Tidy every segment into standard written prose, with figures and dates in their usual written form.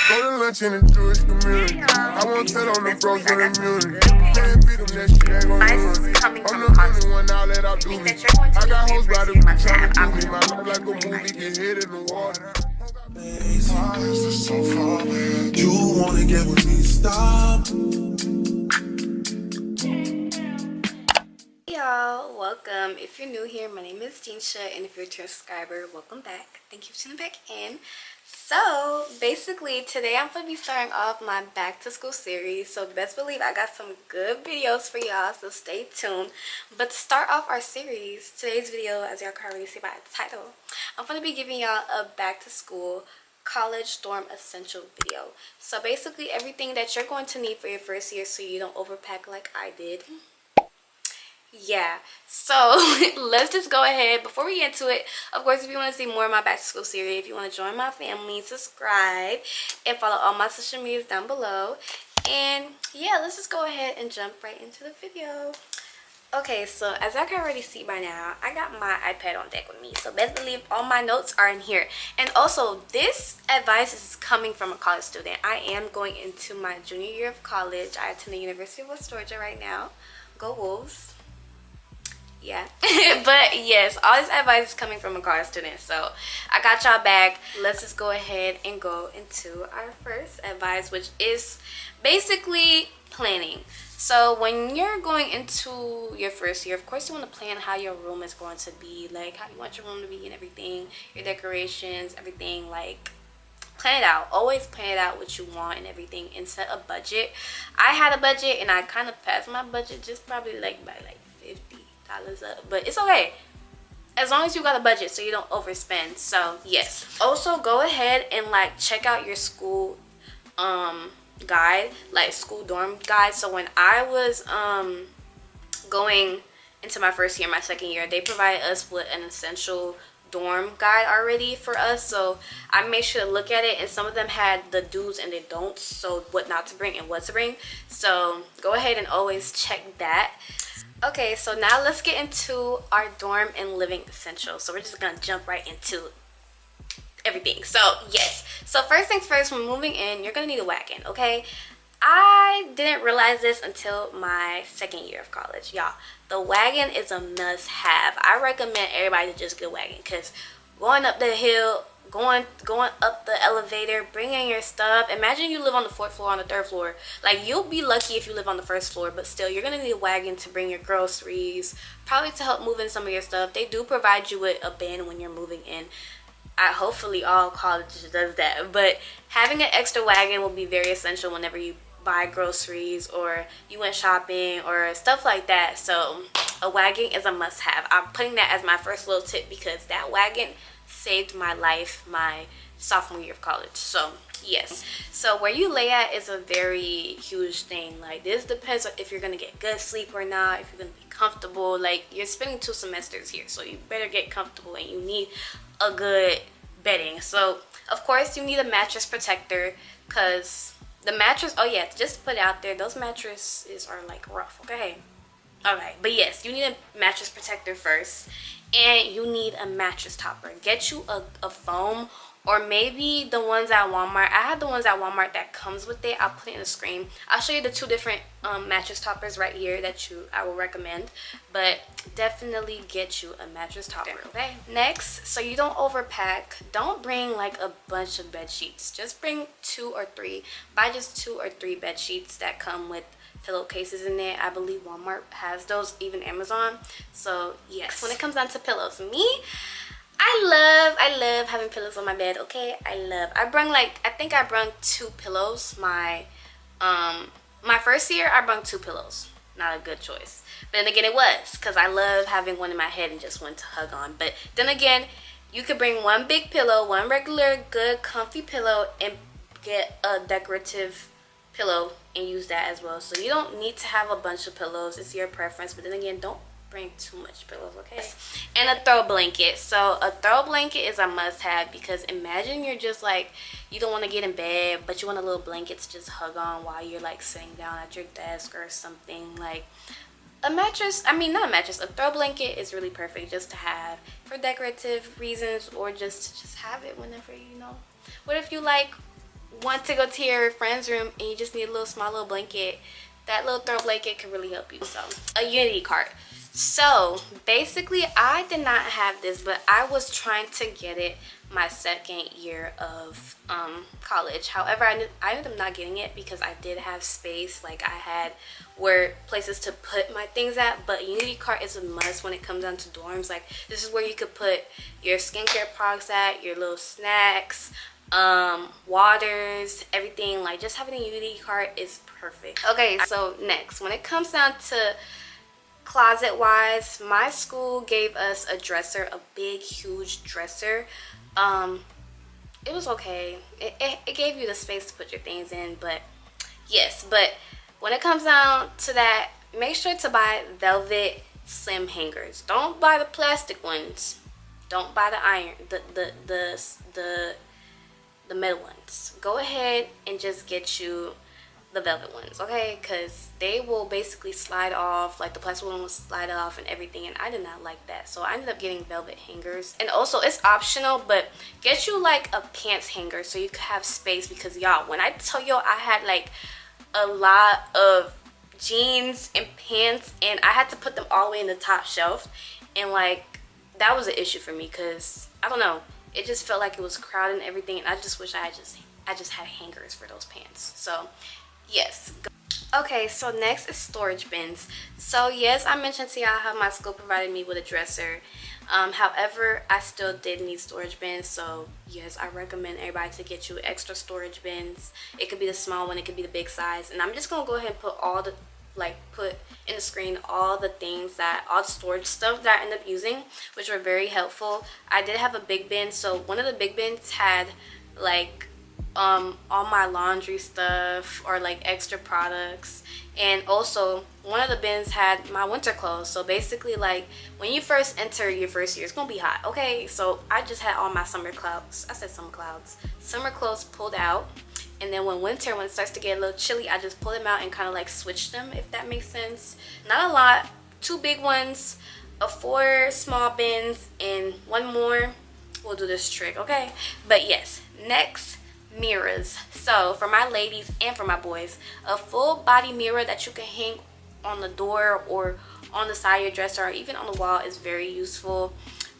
Go to lunch in the Jewish community. I won't tell on the bros for the immunity. Can't beat them, that shit ain't gon' ruin it. I'm the only one now that I do me. I got hoes by the beach trying to do me. My life like a movie, get hit in the water. You wanna get with me, stop. Y'all, welcome. If you're new here, my name is Jeannsha, and if you're a subscriber, welcome back. Thank you for tuning back in. So basically today I'm going to be starting off my back to school series, so best believe I got some good videos for y'all, so stay tuned. But to start off our series, today's video, as y'all can already see by the title, I'm going to be giving y'all a back to school college dorm essential video. So basically everything that you're going to need for your first year so you don't overpack like I did. Yeah, so let's just go ahead. Before we get into it, of course, if you want to see more of my back to school series, if you want to join my family, subscribe and follow all my social medias down below. And yeah, let's just go ahead and jump right into the video. Okay, so as I can already see by now, I got my iPad on deck with me, so best believe all my notes are in here. And also, this advice is coming from a college student. I am going into my junior year of college. I attend the University of West Georgia right now. Go Wolves. Yeah. But yes, all this advice is coming from a college student, so I got y'all back. Let's just go ahead and go into our first advice, which is basically planning. So when you're going into your first year, of course you want to plan how your room is going to be, like how you want your room to be and everything, your decorations, everything. Like, plan it out. Always plan it out what you want and everything, and set a budget. I had a budget and I kind of passed my budget just probably like by like $50 up, but it's okay as long as you got a budget so you don't overspend. So yes, also go ahead and like check out your school guide, like school dorm guide. So when I was going into my first year, my second year, they provided us with an essential dorm guide already for us, so I made sure to look at it, and some of them had the do's and the don'ts, so what not to bring and what to bring. So go ahead and always check that. Okay, so now let's get into our dorm and living essentials. So we're just gonna jump right into everything. So yes, so first things first, when moving in, you're gonna need a wagon. Okay, I didn't realize this until my second year of college, y'all. The wagon is a must-have. I recommend everybody to just get a wagon, because going up the hill, going up the elevator, bringing your stuff. Imagine you live on the 4th floor, on the 3rd floor. Like, you'll be lucky if you live on the 1st floor, but still, you're gonna need a wagon to bring your groceries, probably to help move in some of your stuff. They do provide you with a bin when you're moving in. Hopefully all colleges does that, but having an extra wagon will be very essential whenever you buy groceries or you went shopping or stuff like that. So a wagon is a must-have. I'm putting that as my first little tip because that wagon saved my life my sophomore year of college. So yes, so where you lay at is a very huge thing. Like, this depends on if you're gonna get good sleep or not, if you're gonna be comfortable. Like, you're spending 2 semesters here, so you better get comfortable, and you need a good bedding. So of course you need a mattress protector, because the mattress, oh yeah, just to put it out there, those mattresses are like rough. Okay, all right, but yes, you need a mattress protector first, and you need a mattress topper. Get you a foam, or maybe the ones at Walmart. I had the ones at Walmart that comes with it. I'll put it in the screen. I'll show you the 2 different mattress toppers right here that I will recommend, but definitely get you a mattress topper. Okay, next, so you don't overpack, don't bring like a bunch of bed sheets. Just bring 2 or 3. Buy just 2 or 3 bed sheets that come with pillowcases in there. I believe Walmart has those, even Amazon. So yes, when it comes down to pillows, I love having pillows on my bed. Okay, I think I brung 2 pillows. My first year I brung 2 pillows. Not a good choice, but then again it was, because I love having one in my head and just one to hug on. But then again, you could bring 1 big pillow, 1 regular good comfy pillow, and get a decorative pillow and use that as well. So you don't need to have a bunch of pillows, it's your preference, but then again, don't bring too much pillows. Okay, and a throw blanket. So a throw blanket is a must-have, because imagine you're just like, you don't want to get in bed, but you want a little blanket to just hug on while you're like sitting down at your desk or something. Like, a mattress, I mean not a mattress, a throw blanket is really perfect just to have for decorative reasons, or just have it whenever, you know. What if you like want to go to your friend's room and you just need a little small little blanket, that little throw blanket can really help you. So a Unity cart. So basically I did not have this, but I was trying to get it my second year of college. However, I ended up not getting it because I did have space, like I had places to put my things at. But Unity cart is a must when it comes down to dorms. Like this is where you could put your skincare products at, your little snacks, waters, everything. Like just having a Unity cart is perfect. Okay, so next, when it comes down to closet wise, my school gave us a dresser, a big huge dresser. It was okay. It gave you the space to put your things in, but yes. But when it comes down to that, make sure to buy velvet slim hangers. Don't buy the plastic ones. Don't buy the iron, the metal ones. Go ahead and just get you the velvet ones, okay? Because they will basically slide off, like the plastic one will slide off and everything, and I did not like that. So I ended up getting velvet hangers. And also, it's optional, but get you like a pants hanger so you can have space, because y'all, when I tell y'all I had like a lot of jeans and pants and I had to put them all the way in the top shelf, and like that was an issue for me because I don't know, it just felt like it was crowded and everything, and I just wish I just had hangers for those pants. So yes. Okay, so next is storage bins. So yes, I mentioned to y'all how my school provided me with a dresser. However, I still did need storage bins. So yes, I recommend everybody to get you extra storage bins. It could be the small one, it could be the big size. And I'm just gonna go ahead and put all the, like, put in the screen all the things that, all the storage stuff that I ended up using, which were very helpful. I did have a big bin. So one of the big bins had like all my laundry stuff or like extra products, and also one of the bins had my winter clothes. So basically, like when you first enter your first year, it's gonna be hot, okay? So I just had all my summer clothes, summer clothes pulled out, and then when it starts to get a little chilly, I just pull them out and kind of like switch them, if that makes sense. Not a lot, 2 big ones, 4 small bins, and 1 more will do this trick, okay? But yes, next, mirrors. So for my ladies and for my boys, a full body mirror that you can hang on the door or on the side of your dresser or even on the wall is very useful.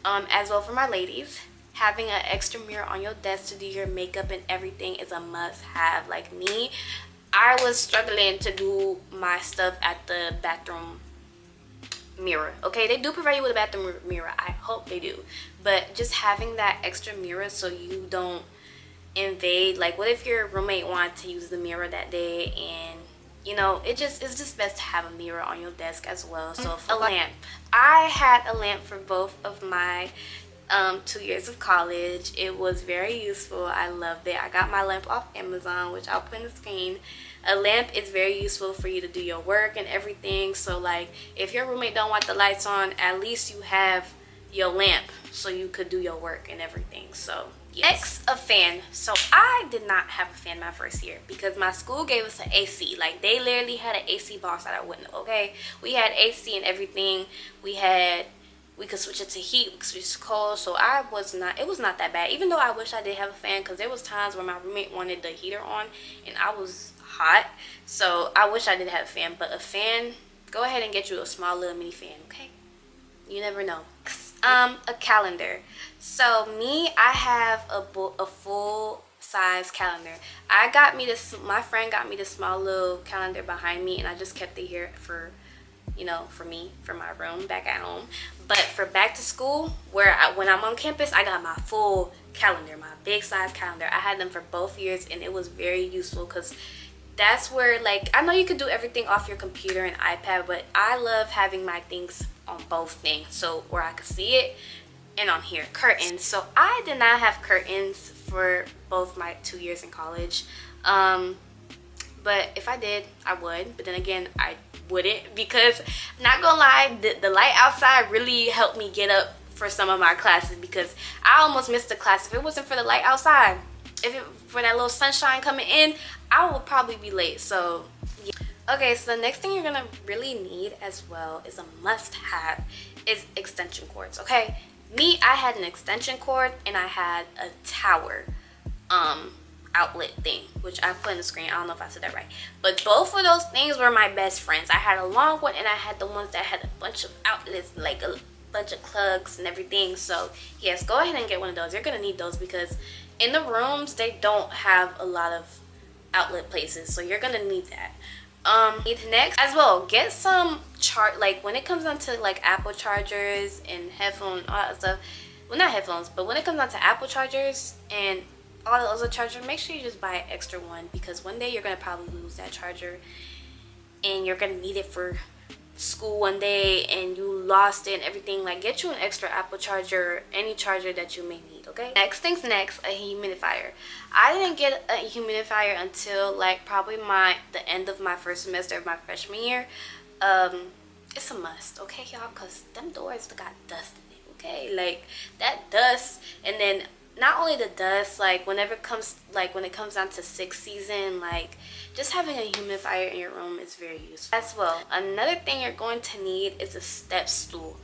As well, for my ladies, having an extra mirror on your desk to do your makeup and everything is a must have. Like me, I was struggling to do my stuff at the bathroom mirror, okay? They do provide you with a bathroom mirror, I hope they do, but just having that extra mirror so you don't invade, like what if your roommate wanted to use the mirror that day, and you know, it's just best to have a mirror on your desk as well. So a lamp, I had a lamp for both of my 2 years of college. It was very useful. I loved it. I got my lamp off Amazon, which I'll put in the screen. A lamp is very useful for you to do your work and everything. So like if your roommate don't want the lights on, at least you have your lamp so you could do your work and everything. So yes. Next, a fan. So I did not have a fan my first year because my school gave us an AC. Like they literally had an AC box at our window, okay? We had AC and everything. We could switch it to heat, we could switch it to cold. So it was not that bad, even though I wish I did have a fan, because there was times where my roommate wanted the heater on and I was hot. So I wish I did have a fan. But a fan, go ahead and get you a small little mini fan, okay? You never know. A calendar. So me, I have a full size calendar. My friend got me this small little calendar behind me, and I just kept it here for, you know, for me, for my room back at home. But for back to school, when I'm on campus, I got my full calendar, my big size calendar. I had them for both years, and it was very useful because that's where, like, I know you could do everything off your computer and iPad, but I love having my things on both things, so where I could see it. And on here, curtains. So I did not have curtains for both my 2 years in college, but if I did, I would. But then again, I wouldn't, because not gonna lie, the light outside really helped me get up for some of my classes, because I almost missed the class if it wasn't for the light outside. For that little sunshine coming in, I would probably be late. So yeah. Okay, so the next thing you're gonna really need as well, is a must-have, is extension cords, okay? Me, I had an extension cord and I had a tower. outlet thing, which I put in the screen. I don't know if I said that right, but both of those things were my best friends. I had a long one and I had the ones that had a bunch of outlets, like a bunch of plugs and everything. So yes, go ahead and get one of those. You're gonna need those because in the rooms they don't have a lot of outlet places, so you're gonna need that. Next as well, get some like when it comes down to like Apple chargers and headphones, all that stuff. Well, not headphones, but when it comes down to Apple chargers and all the other chargers, make sure you just buy an extra one, because one day you're gonna probably lose that charger and you're gonna need it for school one day and you lost it and everything. Like, get you an extra Apple charger, any charger that you may need. Okay, next things next, a humidifier. I didn't get a humidifier until like probably the end of my first semester of my freshman year. It's a must, okay y'all, because them doors got dust in it. Okay, like that dust, and then not only the dust, like when it comes down to sixth season, like just having a humidifier in your room is very useful as well. Another thing you're going to need is a step stool.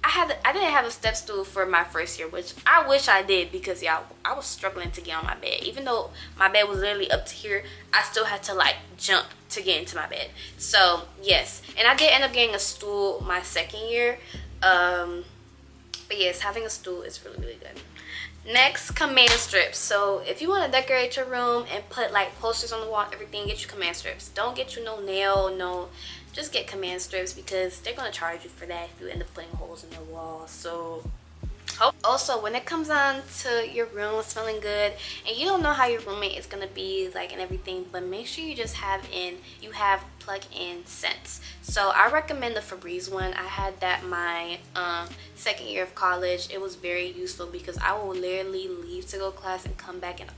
I didn't have a step stool for my first year, which I wish I did, because y'all, I was struggling to get on my bed. Even though my bed was literally up to here, I still had to like jump to get into my bed. So yes, and I did end up getting a stool my second year. But yes, having a stool is really, really good. Next, command strips. So if you want to decorate your room and put like posters on the wall, everything, get you command strips. Don't get you just get command strips, because they're going to charge you for that if you end up putting holes in your wall. So also, when it comes on to your room smelling good and you don't know how your roommate is going to be like and everything, but make sure you just have plug-in scents. So I recommend the Febreze one. I had that my second year of college. It was very useful because I will literally leave to go to class and come back and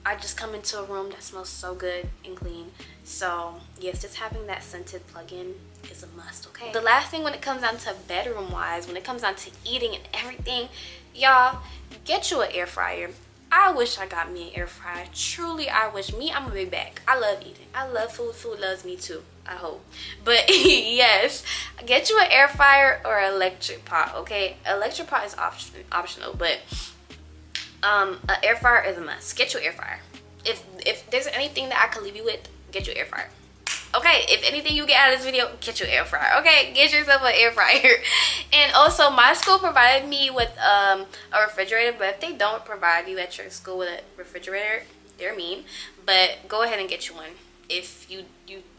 I just come into a room that smells so good and clean. So yes, just having that scented plug-in is a must. Okay, the last thing when it comes down to bedroom wise, when it comes down to eating and everything, y'all, get you an air fryer. I wish I got me an air fryer. Truly, I wish. I'm a big bag. I love eating. I love food. Food loves me too, I hope. But yes, get you an air fryer or an electric pot. Okay, electric pot is optional, but an air fryer is a must. Get you an air fryer. If there's anything that I could leave you with, get you an air fryer. Okay, if anything you get out of this video, get your air fryer. Okay, get yourself an air fryer. And also, my school provided me with a refrigerator, but if they don't provide you at your school with a refrigerator, they're mean. But go ahead and get you one if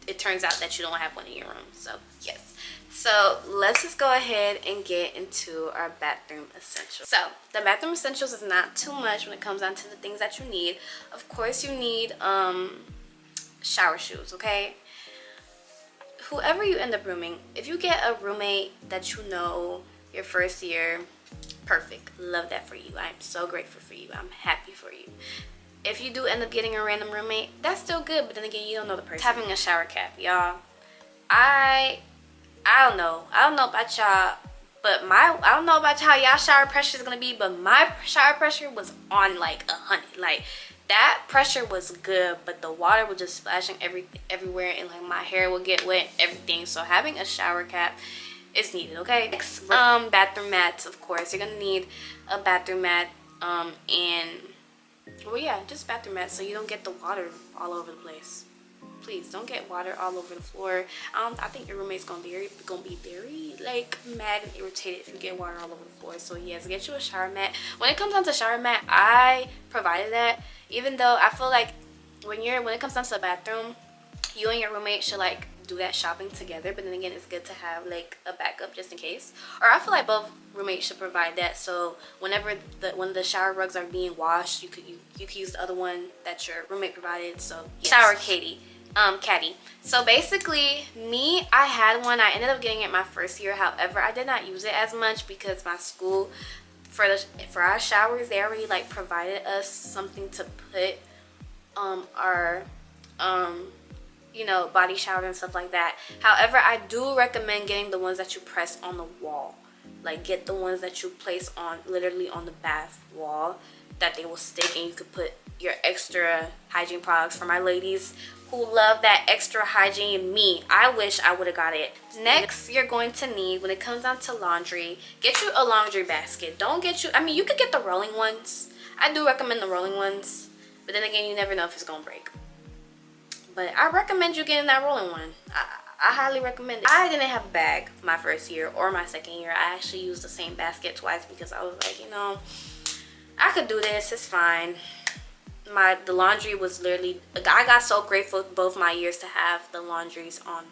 it turns out that you don't have one in your room. So yes. So let's just go ahead and get into our bathroom essentials. So the bathroom essentials is not too much when it comes down to the things that you need. Of course, you need shower shoes. Okay, whoever you end up rooming, if you get a roommate that you know your first year, perfect. Love that for you. I'm so grateful for you. I'm happy for you. If you do end up getting a random roommate, that's still good, but then again, you don't know the person. Having a shower cap, y'all. I don't know about y'all, but I don't know about y'all. Y'all shower pressure is gonna be, but my shower pressure was on like 100. Like, that pressure was good, but the water was just splashing everywhere, and like my hair would get wet, everything. So having a shower cap is needed. Okay, next, bathroom mats. Of course, you're gonna need a bathroom mat, and well, yeah, just bathroom mats so you don't get the water all over the place. Please don't get water all over the floor. I think your roommate's gonna be very like mad and irritated if you get water all over the floor. So yes, get you a shower mat. When it comes down to shower mat, I provided that. Even though I feel like when it comes down to the bathroom, you and your roommate should like do that shopping together. But then again, it's good to have like a backup just in case. Or I feel like both roommates should provide that. So whenever when the shower rugs are being washed, you could use the other one that your roommate provided. So yes. Shower caddy. So basically, I had one. I ended up getting it my first year. However, I did not use it as much because my school, for our showers, they already like provided us something to put our body shower and stuff like that. However, I do recommend getting the ones that you press on the wall. Like, get the ones that you place on literally on the bath wall, that they will stick and you could put your extra hygiene products. For my ladies who love that extra hygiene, I wish I would have got it. Next, you're going to need, when it comes down to laundry, get you a laundry basket. Don't get you, I mean, you could get the rolling ones. I do recommend the rolling ones, but then again, you never know if it's gonna break. But I recommend you getting that rolling one. I highly recommend it. I didn't have a bag my first year or my second year. I actually used the same basket twice because I was like, you know, I could do this, it's fine. The laundry was literally, I got so grateful both my years to have the laundries on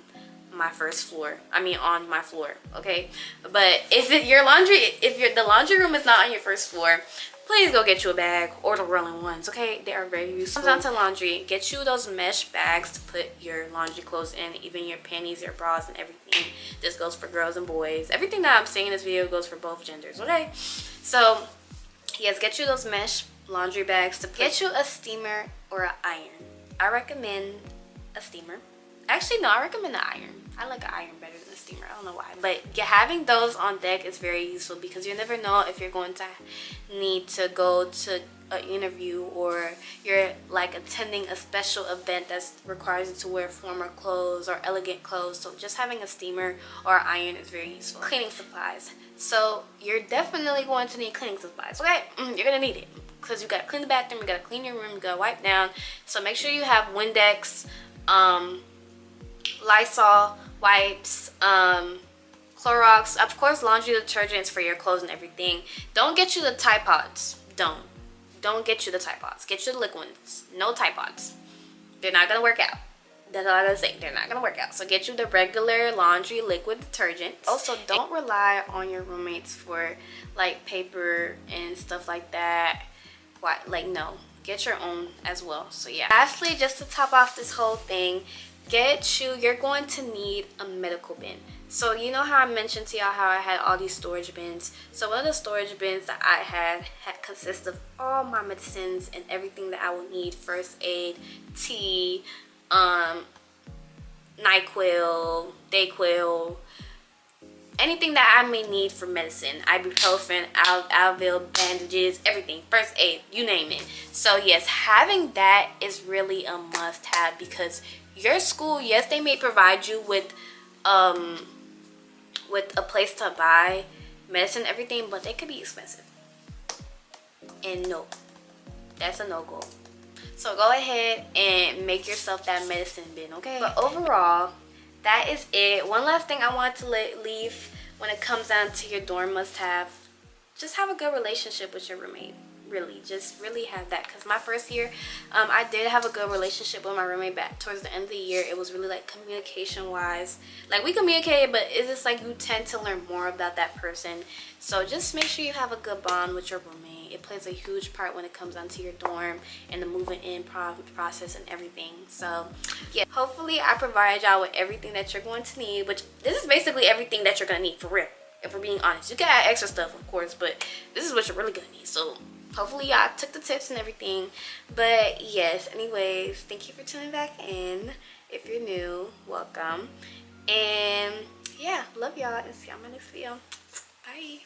my first floor. I mean on my floor, okay? But if the laundry room is not on your first floor, please go get you a bag or the rolling ones, okay? They are very useful. Comes down to laundry, get you those mesh bags to put your laundry clothes in, even your panties, your bras, and everything. This goes for girls and boys. Everything that I'm saying in this video goes for both genders, okay? So yes, get you those mesh laundry bags to get you a steamer or an iron. I recommend a steamer. Actually, no, I recommend the iron. I like an iron better than a steamer. I don't know why. But having those on deck is very useful because you never know if you're going to need to go to an interview or you're like attending a special event that requires you to wear formal clothes or elegant clothes. So just having a steamer or an iron is very useful. Cleaning supplies. So you're definitely going to need cleaning supplies, okay? You're going to need it because you got to clean the bathroom, you got to clean your room, you got to wipe down. So make sure you have Windex, Lysol wipes, Clorox, of course laundry detergents for your clothes and everything. Don't get you the Tide Pods. Don't get you the Tide Pods. Get you the liquid ones. No Tide Pods. They're not gonna work out. That's all I gotta say. They're not gonna work out. So get you the regular laundry liquid detergent. Also, don't rely on your roommates for like paper and stuff like that. Like no, get your own as well. So yeah. Lastly, just to top off this whole thing, you're going to need a medical bin. So you know how I mentioned to y'all how I had all these storage bins. So one of the storage bins that I had consists of all my medicines and everything that I will need: first aid, tea, NyQuil, Dayquil, anything that I may need for medicine, ibuprofen, Advil, bandages, everything, first aid, you name it. So yes, having that is really a must-have because your school, yes, they may provide you with a place to buy medicine, everything, but they could be expensive. And no, that's a no-go. So go ahead and make yourself that medicine bin, okay? But overall, that is it. One last thing I want to leave when it comes down to your dorm must-have: just have a good relationship with your roommate. Just really have that. Because my first year, I did have a good relationship with my roommate. Back towards the end of the year, it was really like communication wise, like we communicated, but it's just like you tend to learn more about that person. So just make sure you have a good bond with your roommate. It plays a huge part when it comes down to your dorm and the moving in process and everything. So yeah, hopefully I provided y'all with everything that you're going to need, which this is basically everything that you're gonna need for real, if we're being honest. You can add extra stuff, of course, but this is what you're really gonna need. So hopefully y'all took the tips and everything. But yes, anyways, thank you for tuning back in. If you're new, welcome. And yeah, love y'all and see y'all in my next video. Bye.